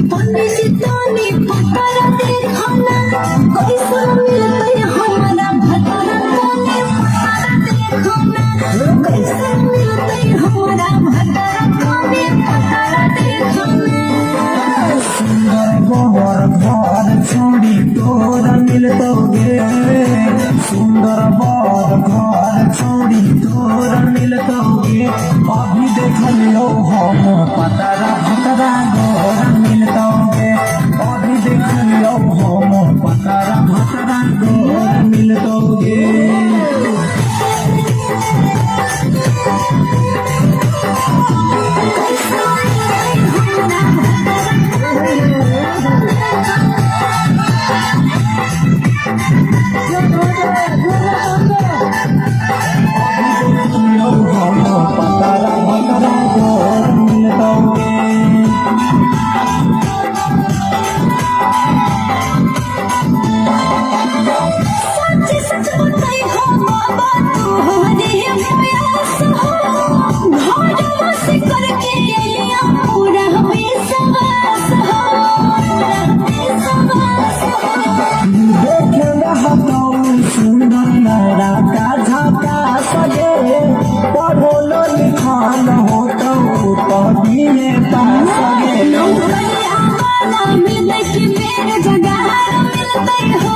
पंडित तोनी पतरा देखना कैसा मिलते हमारा भतरा तोनी पतरा देखना कैसा मिलते हमारा भतरा तोनी पतरा देखना। सुंदर गोबर घर छोड़ी तोरा मिलतोगे, सुंदर बर घर छोड़ी तोरा मिलतोगे। अभी देख लो हम पतरा भतरा गोरा मिलतोगे, अभी देख लो हम पतरा भतरा गोरा मिलतोगे। सुंदर लड़ा का झाका सगे पढ़ोलो लिखान हो तो दिए पास सगे। नौकरिया वाला मिले कि मेरे जगह मिलते हो,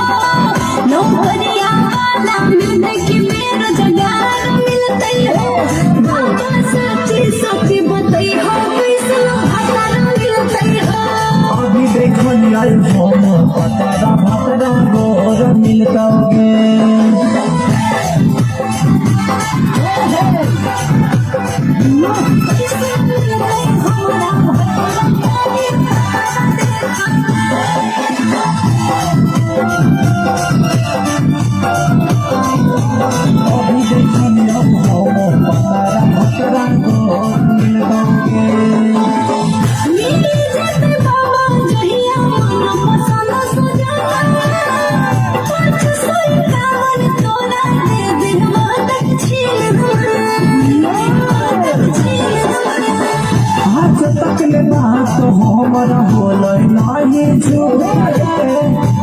नौकरिया वाला मिले कि मेरे जगह मिलते हो। बाबा सच्ची सच्ची बताई हो कैसे भतरा मिलते हो। अभी देख लिया हम पतरा भतरा गोर मिलतोगे। अभी देख लिया हम पतरा भतरा गोर मिलतोगे। मिली जाते बाबा जहिया मन पसंद सुजाता, कुछ सोई कावन तोरा दे दिन मदद छील आज तक ले बात हमर होलै नाही झूठे,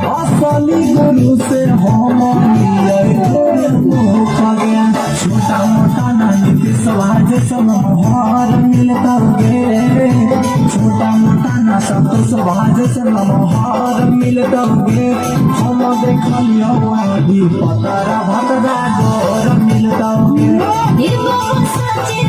असली गुरु से हम मिलै धोखा गया। छोटा मोटा नानी के समाज सब हमार मिलतोगे, छोटा मोटा ना सब समाज से हमार मिलतोगे। हम देखलियो अभी पतरा भतरा गोर मिलतोगे। ये बाबा सच्ची